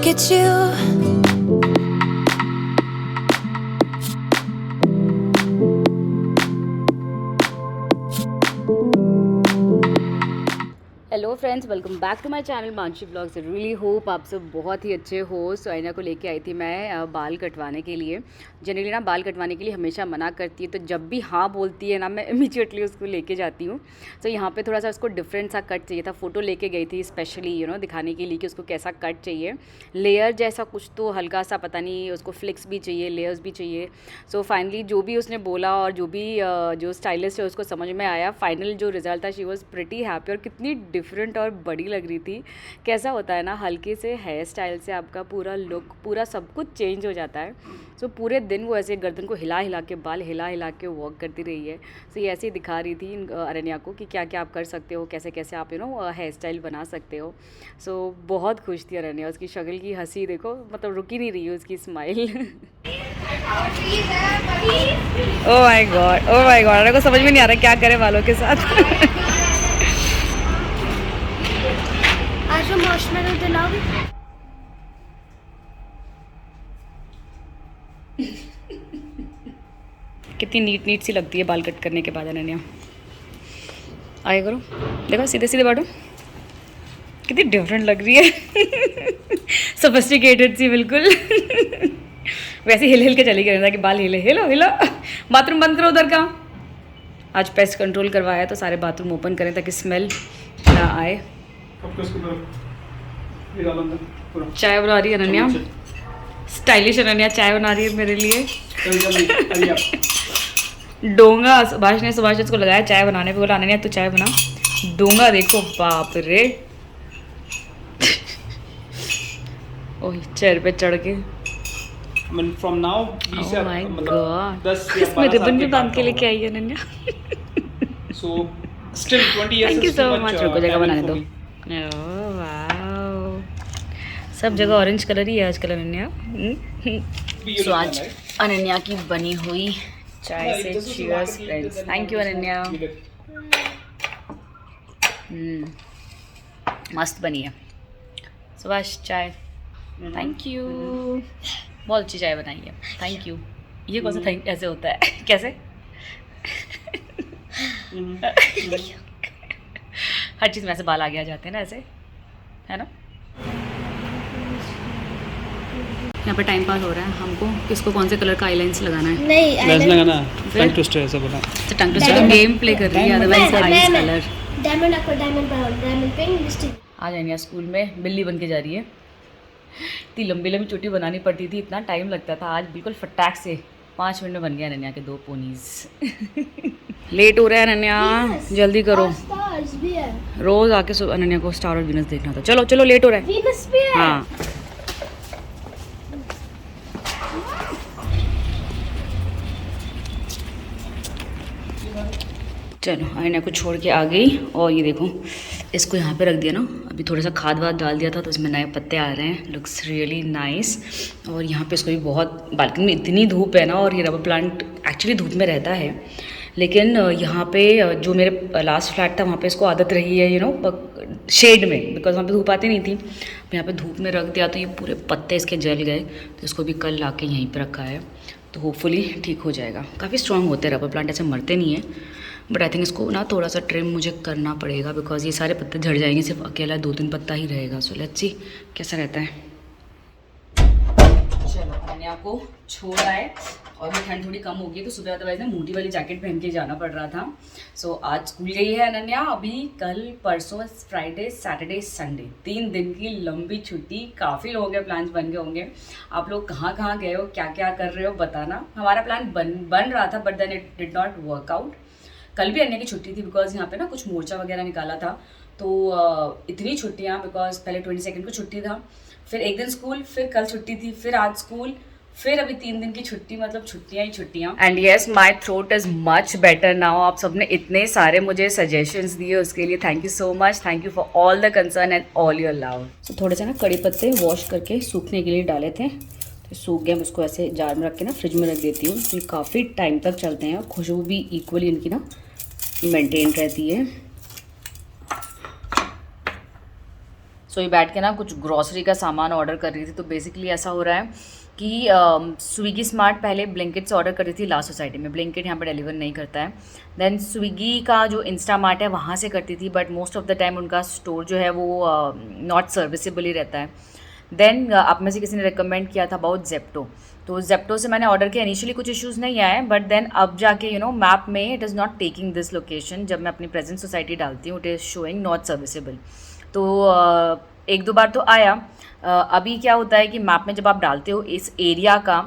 at you. Hello friends, welcome back to my channel Mansi blogs. Really hope आप सब बहुत ही अच्छे हो। सो आईना को लेके आई थी मैं बाल कटवाने के लिए। जनरली ना बाल कटवाने के लिए हमेशा मना करती है, तो जब भी हाँ बोलती है ना मैं इमीडिएटली उसको लेके जाती हूँ। तो यहाँ पे थोड़ा सा उसको डिफरेंट सा कट चाहिए था। फ़ोटो लेके गई थी स्पेशली दिखाने के लिए कि उसको कैसा कट चाहिए। लेयर जैसा कुछ तो हल्का सा, पता नहीं, उसको फ्लिक्स भी चाहिए, लेयर्स भी चाहिए। सो फाइनली जो भी उसने बोला और जो भी जो स्टाइलिस्ट है उसको समझ में आया। फाइनल जो रिज़ल्ट था, शी वॉज़ प्रिटी हैप्पी। और कितनी डिफरेंट और बड़ी लग रही थी। कैसा होता है ना, हल्के से हेयर स्टाइल से आपका पूरा लुक, पूरा सब कुछ चेंज हो जाता है। सो पूरे दिन वो ऐसे गर्दन को हिला हिला के, बाल हिला हिला के वॉक करती रही है। सो ये ऐसे ही दिखा रही थी अरण्या को कि क्या क्या आप कर सकते हो, कैसे कैसे आप हेयर स्टाइल बना सकते हो। सो बहुत खुश थी अरण्या। उसकी शक्ल की हंसी देखो, मतलब रुक ही नहीं रही है उसकी smile. Oh my god, oh my god, Aranya को समझ में नहीं आ रहा क्या करे बालों के साथ। आज मार्शमेलो दिलाओगे? कितनी नीट नीट सी लगती है बाल कट करने के बाद अनन्या। आगे करो, देखो सीधे सीधे बाटो, कितनी डिफरेंट लग रही है। सोफिस्टिकेटेड सी बिल्कुल। वैसे हिल हिल के चली गई था कि बाल हिले, हिलो हिलो। बाथरूम बंद करो उधर का। आज पेस्ट कंट्रोल करवाया तो सारे बाथरूम ओपन करें ताकि स्मेल ना आए। चाय बना रही है अनन्या, स्टाइलिश अनन्या चाय बना रही है मेरे लिए। डोंगा सुभाष ने इसको लगाया चाय बनाने पे, बोला अनन्या तू चाय बना। डोंगा देखो, बाप रे। ओह, चेयर पे चढ़ के। From now, Oh my God, इसमें रिबन भी बांध के लेके आई है Ananya. So still 20 years thank you is so too much. much रुको, जगह timing बनाने for दो। me. ओह वाओ, सब जगह ऑरेंज कलर ही है आजकल अनन्या। Be सो unique, आज right? अनन्या की बनी हुई चाय Yeah, से this is the cheers market friends. rate, thank you Ananya. you get. मस्त बनी है सुभाष चाय। थैंक यू, बहुत अच्छी चाय बनाई है, थैंक यू। ये कौन सा थैंक ऐसे होता है? कैसे? हर चीज़ में ऐसे बाल आगे आ जाते हैं ना, ऐसे, है ना। यहाँ पे टाइम पास हो रहा है हमको। किसको कौन से कलर का आईलाइंस लगाना है? नहीं, लेंस लगाना, फिर? टंग ट्विस्टर ऐसा बोला। तो टंग ट्विस्टर गेम प्ले कर रही है, अदरवाइज आईज कलर। डायमंड आपको diamond brown, diamond pink, listing. आज अनिया स्कूल में बिल्ली बन के जा रही है। इतनी लंबी लंबी चोटी बनानी पड़ती थी, इतना टाइम लगता था। आज बिल्कुल फटाक से 5 मिनट में बन गया अनन्या के 2 पोनीज। लेट हो रहा है अनन्या, जल्दी करो। स्टार्स भी है। रोज आके अनन्या को स्टार और वीनस देखना था। चलो चलो, लेट हो रहा है। वीनस भी है। हाँ, चलो अनन्या को छोड़ के आ गई। और ये देखो, इसको यहाँ पे रख दिया ना, अभी थोड़ा सा खाद वाद डाल दिया था तो इसमें नए पत्ते आ रहे हैं। Looks really nice. और यहाँ पे इसको भी बहुत, बालकनी में इतनी धूप है ना, और ये रबर प्लांट एक्चुअली धूप में रहता है, लेकिन यहाँ पे जो मेरे लास्ट फ्लैट था वहाँ पे इसको आदत रही है शेड में, बिकॉज वहाँ पे धूप आती नहीं थी। यहाँ पे धूप में रख दिया तो ये पूरे पत्ते इसके जल गए। तो इसको भी कल ला के यहीं पर रखा है, तो होपफुली ठीक हो जाएगा। काफ़ी स्ट्रॉन्ग होते हैं रबर प्लांट, ऐसे मरते नहीं हैं। बट आई थिंक इसको ना थोड़ा सा ट्रिम मुझे करना पड़ेगा, बिकॉज ये सारे पत्ते झड़ जाएंगे, सिर्फ अकेला 2-3 पत्ता ही रहेगा। सो लेट्स सी कैसा रहता है। चलो मैंने आपको छोड़ आए, और भी ठंड थोड़ी कम हो गई तो सुबह अदरवाइज ना मोटी वाली जैकेट पहन के जाना पड़ रहा था। सो आज स्कूल गई है अनन्या। अभी कल परसों फ्राइडे सैटरडे संडे 3 दिन की लंबी छुट्टी। काफ़ी लोगों के प्लान्स बन गए होंगे। आप लोग कहाँ कहाँ गए हो, क्या क्या कर रहे हो, बताना। हमारा प्लान बन रहा था, but then it did not work out. कल भी अन्य की छुट्टी थी, बिकॉज यहाँ पे ना कुछ मोर्चा वगैरह निकाला था, तो इतनी छुट्टियाँ, बिकॉज पहले 22 को छुट्टी था, फिर एक दिन स्कूल, फिर कल छुट्टी थी, फिर आज स्कूल, फिर अभी 3 दिन की छुट्टी, मतलब छुट्टियाँ ही छुट्टियाँ। And yes, my throat is much better now. आप सबने इतने सारे मुझे सजेशंस दिए, उसके लिए thank you so much. Thank you for all the concern and all your love. तो थोड़े से ना कड़ी पत्ते वॉश करके सूखने के लिए डाले थे, तो सूख गए। उसको ऐसे जार में रख के ना फ्रिज में रख देती हूँ, तो ये काफ़ी टाइम तक चलते हैं, और खुशबू भी इक्वली इनकी ना मेंटेन रहती है। सो ये बैठ के ना कुछ ग्रॉसरी का सामान ऑर्डर कर रही थी। तो बेसिकली ऐसा हो रहा है कि स्विगी स्मार्ट पहले ब्लिंकिट से ऑर्डर कर रही थी लास्ट सोसाइटी में। ब्लिंकिट यहाँ पर डिलीवर नहीं करता है। देन स्विगी का जो इंस्टामार्ट है वहाँ से करती थी, but most of the time उनका स्टोर जो है वो नॉट सर्विसेबल ही रहता है। देन आप में से किसी ने रिकमेंड किया था अबाउट जेप्टो, तो जेप्टो से मैंने ऑर्डर किया। इनिशियली कुछ इश्यूज़ नहीं आए, बट देन अब जाके मैप में it is not taking this location. जब मैं अपनी प्रेजेंट सोसाइटी डालती हूँ it is showing not serviceable. तो एक दो बार तो आया। अभी क्या होता है कि मैप में जब आप डालते हो इस एरिया का,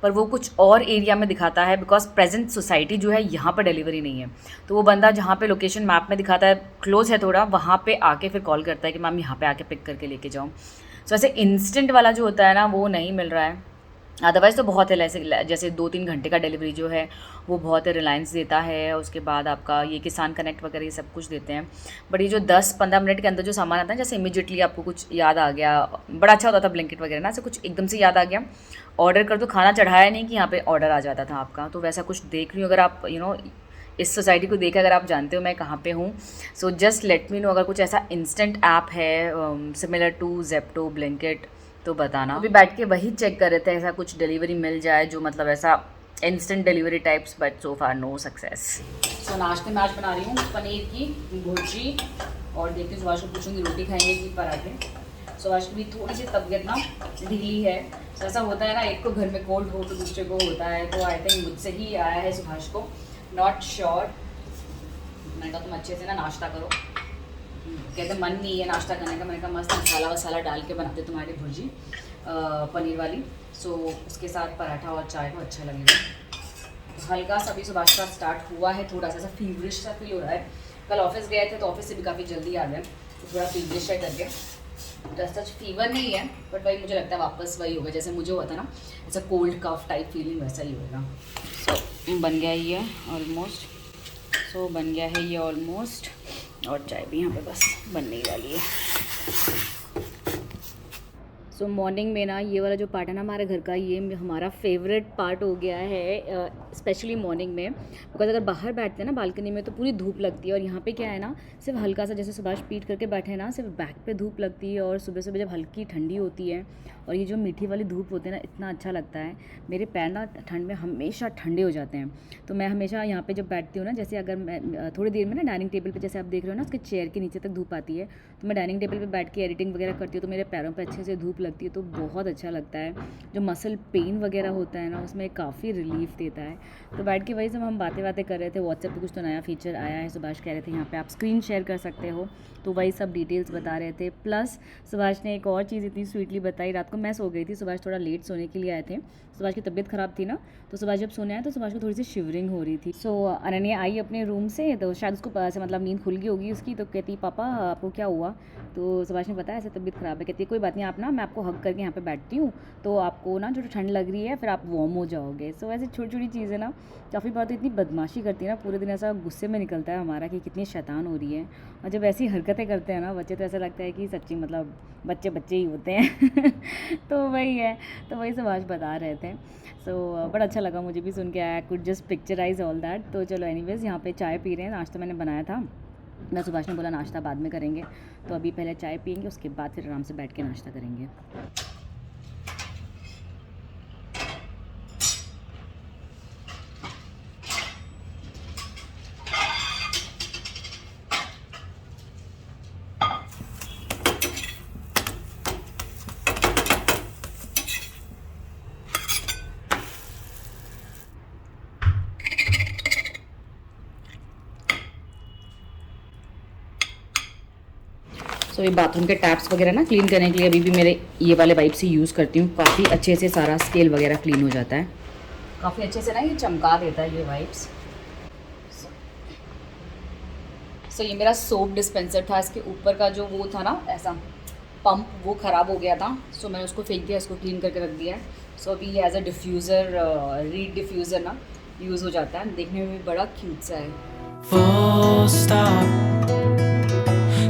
पर वो कुछ और एरिया में दिखाता है, बिकॉज प्रेजेंट सोसाइटी जो है यहाँ पर डिलीवरी नहीं है। तो वो बंदा जहाँ पे लोकेशन मैप में दिखाता है क्लोज है थोड़ा, वहाँ पे आके फिर कॉल करता है कि मैम यहाँ पे आके पिक करके लेके जाओ। सो ऐसे इंस्टेंट वाला जो होता है ना वो नहीं मिल रहा है। अदरवाइज़ तो बहुत है, जैसे 2-3 घंटे का डिलीवरी जो है वो बहुत है, रिलायंस देता है। उसके बाद आपका ये किसान कनेक्ट वगैरह ये सब कुछ देते हैं। बट ये जो 10-15 मिनट के अंदर जो सामान आता है, जैसे इमीडिएटली आपको कुछ याद आ गया, बड़ा अच्छा होता था ब्लिंकिट वगैरह ना, ऐसे कुछ एकदम से याद आ गया, ऑर्डर कर दो, खाना चढ़ाया नहीं कि यहाँ पे ऑर्डर आ जाता था आपका। तो वैसा कुछ देख रही हूँ। अगर आप इस सोसाइटी को देखा, अगर आप जानते हो मैं कहाँ पे हूँ, so just let me know. अगर कुछ ऐसा इंस्टेंट ऐप है सिमिलर टू जेप्टो, ब्लिंकिट, तो बताना। अभी बैठ के वही चेक कर रहे थे ऐसा कुछ डिलीवरी मिल जाए जो मतलब ऐसा instant delivery types, but so far no success. So नाश्ते में आज बना रही हूँ पनीर की भुर्जी, और देखती हूँ सुभाष को पूछूंगी रोटी खाएंगे कि पराठे। सुभाष की भी थोड़ी सी तबीयत ना ढीली है। तो ऐसा होता है ना, एक को घर में कोल्ड हो तो दूसरे को होता है। तो आई थिंक मुझसे ही आया है सुभाष को, नॉट श्योर। मैंने कहा तुम अच्छे से ना नाश्ता करो। कहते मन नहीं है नाश्ता करने का। मैंने कहा मस्त मसाला वसाला डाल के बनाते तुम्हारी भुर्जी पनीर वाली। सो उसके साथ पराठा और चाय को अच्छा लगेगा। तो हल्का सा भी सुबह का स्टार्ट हुआ है, थोड़ा सा फीवरिश सा फील हो रहा है। कल ऑफिस गए थे तो ऑफिस से भी काफ़ी जल्दी आ गए, तो थोड़ा फीवरिश है करके। जस्ट सच फीवर नहीं है, बट वही मुझे लगता है वापस वही होगा जैसे मुझे हुआ था ना, ऐसा कोल्ड कफ टाइप फीलिंग, वैसा ही होगा। सो बन गया ये ऑलमोस्ट। सो बन गया है ये ऑलमोस्ट, और चाय भी यहाँ पे बस बनने ही वाली है। सो मॉर्निंग में ना ये वाला जो पार्ट है ना हमारे घर का, ये हमारा फेवरेट पार्ट हो गया है, स्पेशली मॉर्निंग में। बिकॉज अगर बाहर बैठते हैं ना बालकनी में तो पूरी धूप लगती है, और यहाँ पे क्या है ना, सिर्फ हल्का सा, जैसे सुभाष पीट करके बैठे हैं ना, सिर्फ बैक पे धूप लगती है। और सुबह सुबह जब हल्की ठंडी होती है और ये जो मीठी वाली धूप होती है ना, इतना अच्छा लगता है। मेरे पैर ना ठंड में हमेशा ठंडे हो जाते हैं। तो मैं हमेशा यहाँ पे जब बैठती हूँ ना, जैसे अगर मैं थोड़ी देर में ना डाइनिंग टेबल पे, जैसे आप देख रहे हो ना उसके चेयर के नीचे तक धूप आती है, तो मैं डाइनिंग टेबल पे बैठ के एडिटिंग वगैरह करती हूँ, तो मेरे पैरों पे अच्छे से धूप लगती है, तो बहुत अच्छा लगता है। जो मसल पेन वगैरह होता है ना, उसमें काफ़ी रिलीफ देता है। तो बैठ के वही सब हम बातें कर रहे थे। व्हाट्सएप पे कुछ तो नया फीचर आया है, सुभाष कह रहे थे यहाँ पे आप स्क्रीन शेयर कर सकते हो, तो वही सब डिटेल्स बता रहे थे। प्लस सुभाष ने एक और चीज़ इतनी स्वीटली बताई। रात को मैं सो गई थी, सुभाष थोड़ा लेट सोने के लिए आए थे। सुभाष की तबीयत ख़राब थी ना, तो सुभाष जब सोने आए तो सुभाष को थोड़ी सी शिवरिंग हो रही थी। सो अनन्या आई अपने रूम से, तो शायद उसको मतलब नींद खुल गई होगी उसकी, तो कहती पापा आपको क्या हुआ। तो सुभाष ने बताया ऐसे तबीयत ख़राब है। कहती कोई बात नहीं, आप ना मैं आपको हग करके यहाँ पे बैठती हूँ, तो आपको ना जो ठंड लग रही है फिर आप वार्म हो जाओगे। सो ऐसे छोटी छोटी चीज़ें ना काफ़ी बार तो इतनी बदमाशी करती है ना, पूरे दिन ऐसा गुस्से में निकलता है हमारा कि कितनी शैतान हो रही है। और जब ऐसी हरकतें करते हैं ना बच्चे, तो ऐसा लगता है कि सच्ची मतलब बच्चे बच्चे ही होते हैं। तो वही है, तो वही सुभाष बता रहे थे। सो बड़ा अच्छा लगा मुझे भी सुन के, I could just picturize all that. तो चलो एनीवेज यहाँ पे चाय पी रहे हैं। नाश्ता मैंने बनाया था ना, सुभाष ने बोला नाश्ता बाद में करेंगे, तो अभी पहले चाय पियेंगे, उसके बाद फिर आराम से बैठ के नाश्ता करेंगे। सो ये बाथरूम के टैप्स वगैरह ना क्लीन करने के लिए अभी भी मेरे ये वाले वाइप से यूज़ करती हूँ। काफ़ी अच्छे से सारा स्केल वगैरह क्लीन हो जाता है, काफ़ी अच्छे से ना ये चमका देता है ये वाइप्स। सो ये मेरा सोप डिस्पेंसर था, इसके ऊपर का जो वो था ना ऐसा पंप, वो ख़राब हो गया था। सो मैंने उसको फेंक दिया, इसको क्लीन करके रख दिया है। सो अभी ये as a diffuser, reed diffuser ना यूज़ हो जाता है। देखने में भी बड़ा क्यूट सा है।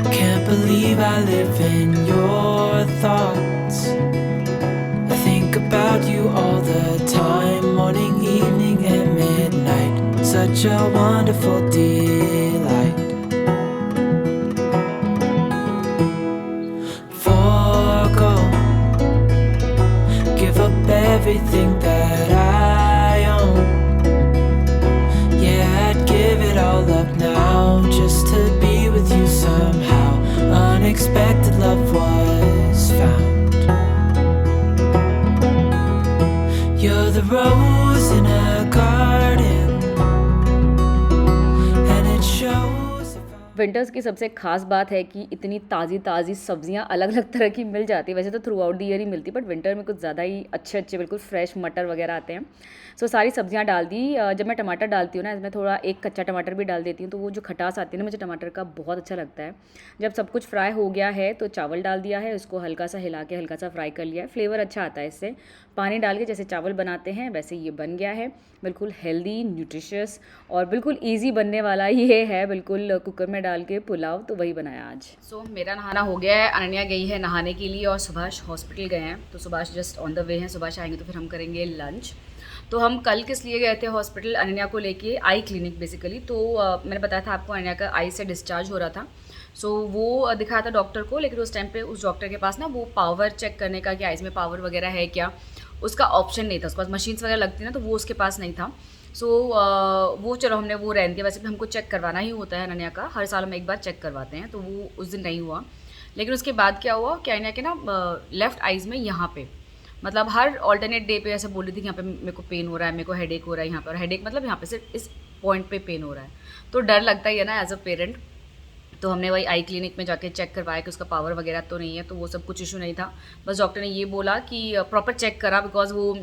Can't believe I live in your thoughts. I think about you all the time, morning, evening and midnight. Such a wonderful delight. For everything that I own. Yeah, I'd give it all up now just to be with you somehow. Unexpected love was found. You're the rose in a garden, and it shows. Winters की सबसे ख़ास बात है कि इतनी ताज़ी ताज़ी सब्जियां अलग अलग तरह की मिल जाती है। वैसे तो थ्रू आउट द ईयर ही मिलती, बट विंटर में कुछ ज़्यादा ही अच्छे अच्छे बिल्कुल फ्रेश मटर वगैरह आते हैं। सो सारी सब्जियां डाल दी। जब मैं टमाटर डालती हूँ ना, इसमें थोड़ा एक कच्चा टमाटर भी डाल देती हूँ, तो वो जो खटास आती है ना, मुझे टमाटर का बहुत अच्छा लगता है। जब सब कुछ फ्राई हो गया है तो चावल डाल दिया है, उसको हल्का सा हिला के हल्का सा फ्राई कर लिया है। फ्लेवर अच्छा आता है इससे। पानी डाल के जैसे चावल बनाते हैं वैसे ये बन गया है। बिल्कुल हेल्दी, न्यूट्रिशियस और बिल्कुल ईजी बनने वाला ये है। बिल्कुल कुकर में डाल के पुलाव, तो वही बनाया आज। सो मेरा नहाना हो गया है, अनन्या गई है नहाने के लिए और सुभाष हॉस्पिटल गए हैं। तो Subhash just on the way हैं, सुभाष आएंगे तो फिर हम करेंगे लंच। तो हम कल किस लिए गए थे हॉस्पिटल, अनन्या को लेके, आई क्लिनिक बेसिकली। तो मैंने बताया था आपको अनन्या का आई से डिस्चार्ज हो रहा था। सो वो दिखाया था डॉक्टर को, लेकिन उस टाइम पे उस डॉक्टर के पास ना वो पावर चेक करने का कि आइज़ में पावर वगैरह है क्या, उसका ऑप्शन नहीं था। उसके पास मशीन्स वगैरह लगती ना, तो वो उसके पास नहीं था। सो वो चलो हमने वो रहने दिया। वैसे भी हमको चेक करवाना ही होता है अनन्या का, हर साल हम एक बार चेक करवाते हैं, तो वो उस दिन नहीं हुआ। लेकिन उसके बाद क्या हुआ कि अनन्या के ना लेफ़्ट आइज़ में यहाँ पे, मतलब हर ऑल्टरनेट डे पे ऐसे बोल रही थी कि यहाँ पे मेरे को पेन हो रहा है, मेरे को हेडेक हो रहा है यहाँ पे, और हेडेक मतलब यहाँ पे सिर्फ इस पॉइंट पे पेन हो रहा है। तो डर लगता ही है ना एज अ पेरेंट। तो हमने वही आई क्लिनिक में जाके चेक करवाया कि उसका पावर वगैरह तो नहीं है, तो वो सब कुछ इशू नहीं था। बस डॉक्टर ने ये बोला कि प्रॉपर चेक करा, बिकॉज वो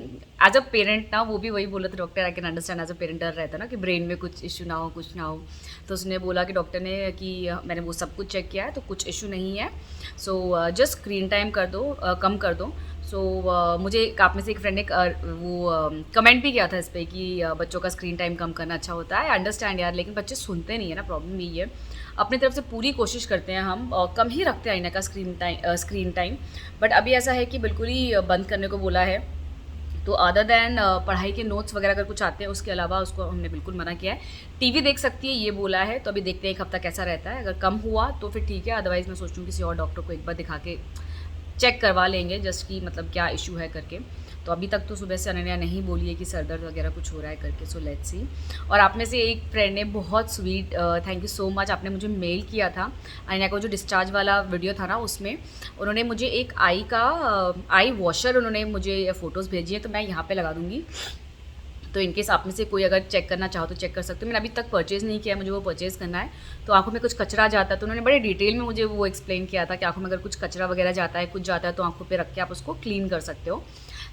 एज अ पेरेंट ना, वो भी वही बोला था doctor, I can understand, as a parent डर रहता ना कि ब्रेन में कुछ इशू ना हो, कुछ ना हो। तो उसने बोला कि डॉक्टर ने कि मैंने वो सब कुछ चेक किया है तो कुछ इशू नहीं है। सो जस्ट स्क्रीन टाइम कर दो, कम कर दो। सो मुझे आप में से एक फ्रेंड ने वो कमेंट भी किया था इस पर कि बच्चों का स्क्रीन टाइम कम करना अच्छा होता है। अंडरस्टैंड यार, लेकिन बच्चे सुनते नहीं है ना, प्रॉब्लम यही है। अपनी तरफ से पूरी कोशिश करते हैं हम, कम ही रखते हैं आईना का स्क्रीन टाइम, बट अभी ऐसा है कि बिल्कुल ही बंद करने को बोला है। तो अदर दैन पढ़ाई के नोट्स वगैरह अगर कुछ आते हैं उसके अलावा उसको हमने बिल्कुल मना किया है। टीवी देख सकती है ये बोला है, तो अभी देखते हैं एक हफ्ता कैसा रहता है। अगर कम हुआ तो फिर ठीक है, अदरवाइज़ मैं सोच रही हूँ किसी और डॉक्टर को एक बार दिखा के चेक करवा लेंगे, जस्ट कि मतलब क्या इशू है करके। तो अभी तक तो सुबह से अनन्या नहीं बोली है कि सर दर्द वगैरह कुछ हो रहा है करके। So let's see. और आप में से एक फ्रेंड ने बहुत sweet, thank you so much, आपने मुझे मेल किया था अनन्या को जो डिस्चार्ज वाला वीडियो था ना, उसमें उन्होंने मुझे एक आई वॉशर उन्होंने मुझे फ़ोटोज़ भेजी है, तो मैं यहाँ पर लगा दूँगी। तो इनकेस आप में से कोई अगर चेक करना चाहो तो चेक कर सकते हो। मैंने अभी तक परचेज़ नहीं किया है, मुझे वो परचेज़ करना है। तो आंखों में कुछ कचरा जाता है, तो उन्होंने बड़े डिटेल में मुझे वो एक्सप्लेन किया था कि आंखों में अगर कुछ कचरा वगैरह जाता है, कुछ जाता है, तो आंखों पे रख के आप उसको क्लीन कर सकते हो।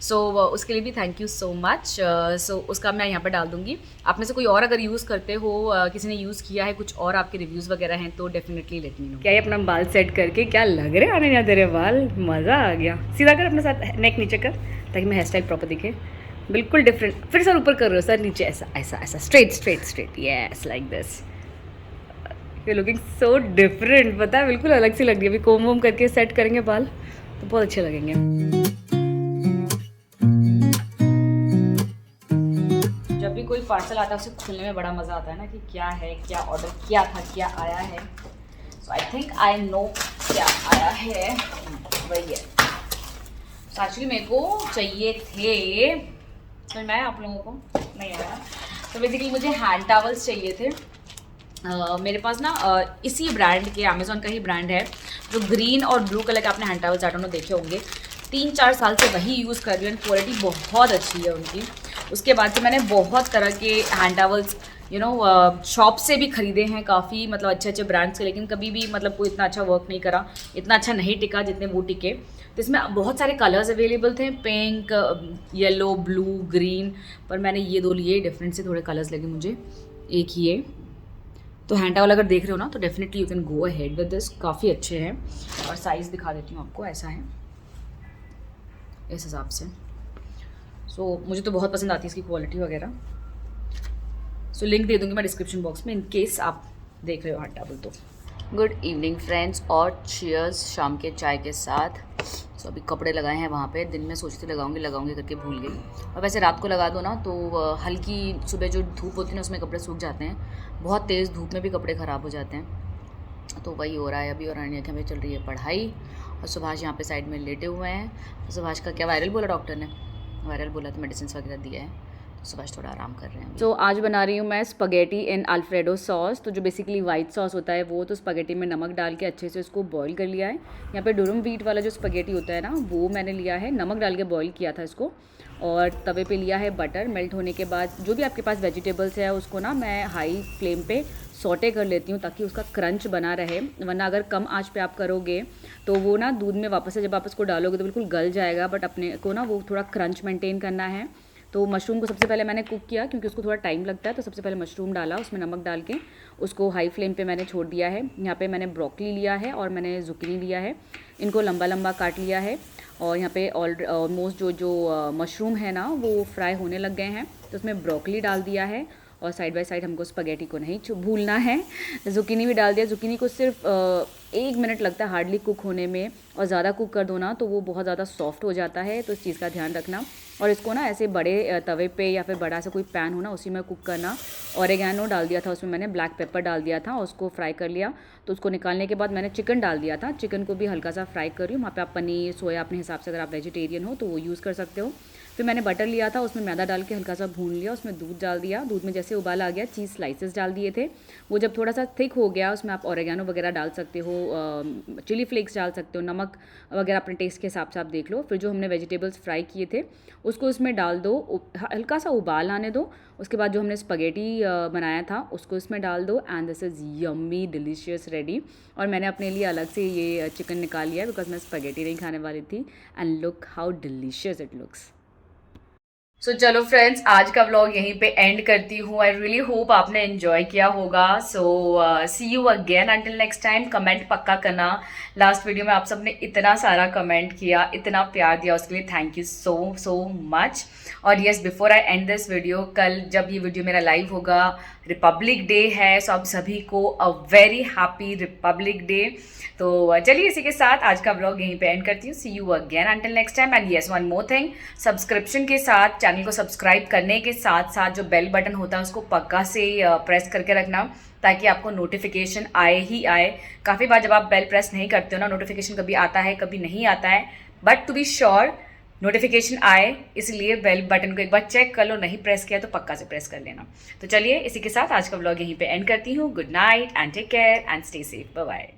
सो उसके लिए भी थैंक यू सो मच। सो उसका मैं यहाँ पर डाल दूँगी। आप में से कोई और अगर यूज़ करते हो, किसी ने यूज़ किया है, कुछ और आपके रिव्यूज़ वगैरह हैं, तो डेफिनेटली लेट मी नो। क्या ये अपना बाल सेट करके क्या लग रहे आने ना तेरे बाल, मज़ा आ गया। सीधा कर अपने साथ, नेक नीचे कर ताकि मैं हेयर स्टाइल प्रॉपर दिखे। बिल्कुल डिफरेंट। फिर सर ऊपर कर रहे हो, सर नीचे, ऐसा ऐसा ऐसा, straight, yes like this. You looking so different, पता है, बिल्कुल अलग सी लग रही है। अभी कोम वोम करके सेट करेंगे बाल तो बहुत अच्छे लगेंगे। जब भी कोई पार्सल आता है उसे खुलने में बड़ा मज़ा आता है ना, कि क्या है, क्या ऑर्डर किया था, क्या आया है। सो आई थिंक आई नो क्या आया है, वही है। तो एक्चुअली मेरे को चाहिए थे, तो मैं आप लोगों को नहीं आया। तो बेसिकली मुझे हैंड टॉवल्स चाहिए थे। मेरे पास ना इसी ब्रांड के, अमेज़ॉन का ही ब्रांड है, जो ग्रीन और ब्लू कलर के आपने hand towels I don't know देखे होंगे। 3-4 साल से वही यूज़ कर रही हूँ, क्वालिटी बहुत अच्छी है उनकी। उसके बाद से मैंने बहुत तरह के हैंड टॉवल्स शॉप से भी ख़रीदे हैं, काफ़ी मतलब अच्छे अच्छे ब्रांड्स के, लेकिन कभी भी मतलब कोई इतना अच्छा वर्क नहीं करा, इतना अच्छा नहीं टिका जितने वो टिके। तो इसमें बहुत सारे कलर्स अवेलेबल थे, पिंक, येलो, ब्लू, ग्रीन, पर मैंने ये दो लिए, डिफरेंट से थोड़े कलर्स लगे मुझे। एक ही है, तो हैंड टॉवल अगर देख रहे हो ना तो definitely you can go ahead with this, काफ़ी अच्छे हैं। और साइज़ दिखा देती हूँ आपको, ऐसा है इस हिसाब से। सो मुझे तो बहुत पसंद आती है इसकी क्वालिटी वगैरह। सो लिंक दे दूँगी मैं डिस्क्रिप्शन बॉक्स में, इन केस आप देख रहे हो हैंड टॉवल तो। गुड इवनिंग फ्रेंड्स, और चीयर्स शाम के चाय के साथ। सो अभी कपड़े लगाए हैं वहाँ पे, दिन में सोचती लगाऊंगी करके भूल गई। और वैसे रात को लगा दो ना तो हल्की सुबह जो धूप होती है ना उसमें कपड़े सूख जाते हैं, बहुत तेज़ धूप में भी कपड़े ख़राब हो जाते हैं। तो वही हो रहा है अभी। और अनन्या की हमें चल रही है पढ़ाई, और सुभाष यहाँ पे साइड में लेटे हुए हैं। सुभाष का क्या वायरल बोला डॉक्टर ने? वायरल बोला तो मेडिसिन वगैरह दिया है, तो सुबह थोड़ा आराम कर रहे हैं। तो आज बना रही हूँ मैं स्पगेटी इन अल्फ्रेडो सॉस। तो जो बेसिकली वाइट सॉस होता है वो, तो स्पगेटी में नमक डाल के अच्छे से उसको बॉईल कर लिया है। यहाँ पे डुरम व्हीट वाला जो स्पगेटी होता है ना, वो मैंने लिया है, नमक डाल के बॉईल किया था इसको। और तवे पे लिया है बटर। मेल्ट होने के बाद जो भी आपके पास वेजिटेबल्स है उसको ना मैं हाई फ्लेम पे सौटे कर लेती हूँ, ताकि उसका क्रंच बना रहे। वरना अगर कम आंच पे आप करोगे तो वो ना दूध में वापस से जब आप उसको डालोगे तो बिल्कुल गल जाएगा। बट अपने को ना वो थोड़ा क्रंच मेंटेन करना है। तो मशरूम को सबसे पहले मैंने कुक किया, क्योंकि उसको थोड़ा टाइम लगता है। तो सबसे पहले मशरूम डाला, उसमें नमक डाल के उसको हाई फ्लेम पे मैंने छोड़ दिया है। यहाँ पे मैंने ब्रोकली लिया है और मैंने जुकीनी लिया है, इनको लंबा लंबा काट लिया है। और यहाँ पे ऑलमोस्ट जो मशरूम है ना वो फ्राई होने लग गए हैं। तो उसमें ब्रोकली डाल दिया है और साइड बाय साइड हमको स्पगेटी को नहीं भूलना है। जुकीनी भी डाल दिया। जुकीनी को सिर्फ 1 मिनट लगता है हार्डली कुक होने में, और ज़्यादा कुक कर दो ना तो वो बहुत ज़्यादा सॉफ्ट हो जाता है। तो इस चीज़ का ध्यान रखना। और इसको ना ऐसे बड़े तवे पे या फिर बड़ा सा कोई पैन हो ना, उसी में कुक करना। ऑरिगेनो डाल दिया था उसमें मैंने, ब्लैक पेपर डाल दिया था, उसको फ्राई कर लिया। तो उसको निकालने के बाद मैंने चिकन डाल दिया था। चिकन को भी हल्का सा फ्राई कर रही हूँ। वहाँ पे आप पनीर, सोया अपने हिसाब से, अगर आप वेजिटेरियन हो तो वो यूज़ कर सकते हो। फिर मैंने बटर लिया था, उसमें मैदा डाल के हल्का सा भून लिया। उसमें दूध डाल दिया। दूध में जैसे उबाल आ गया, चीज़ स्लाइसेस डाल दिए थे। वो जब थोड़ा सा थिक हो गया, उसमें आप ऑरिगेनो वगैरह डाल सकते हो, चिली फ्लेक्स डाल सकते हो, नमक वगैरह अपने टेस्ट के हिसाब से आप देख लो। फिर जो हमने वेजिटेबल्स फ्राई किए थे उसको इसमें डाल दो, हल्का सा उबाल आने दो। उसके बाद जो हमने स्पगेटी बनाया था उसको इसमें डाल दो, and this is yummy delicious ready. और मैंने अपने लिए अलग से ये चिकन निकाल लिया है, बिकॉज मैं स्पगेटी नहीं खाने वाली थी। And look how delicious it looks. So चलो फ्रेंड्स, आज का व्लॉग यहीं पे एंड करती हूँ। आई रियली होप आपने एंजॉय किया होगा। So see you again until next time. Comment पक्का करना। लास्ट वीडियो में आप सबने इतना सारा कमेंट किया, इतना प्यार दिया, उसके लिए थैंक यू सो मच। और yes, before I and this video, कल जब ये वीडियो मेरा लाइव होगा रिपब्लिक डे है। सो आप सभी को a very happy Republic day. तो चलिए इसी के साथ आज का व्लॉग यहीं पे एंड करती हूँ। See you again until next time. And yes, one more thing, subscription के साथ, चैनल को सब्सक्राइब करने के साथ साथ जो बेल बटन होता है उसको पक्का से प्रेस करके रखना, ताकि आपको नोटिफिकेशन आए ही आए। काफ़ी बार जब आप बेल प्रेस नहीं करते हो ना, नोटिफिकेशन कभी आता है कभी नहीं आता है, but to be sure notification आए, इसलिए बेल बटन को एक बार चेक कर लो। नहीं प्रेस किया तो पक्का से प्रेस कर लेना। तो चलिए इसी के साथ आज का व्लॉग यहीं पे एंड करती हूँ। Good night and take care and stay safe. Bye bye.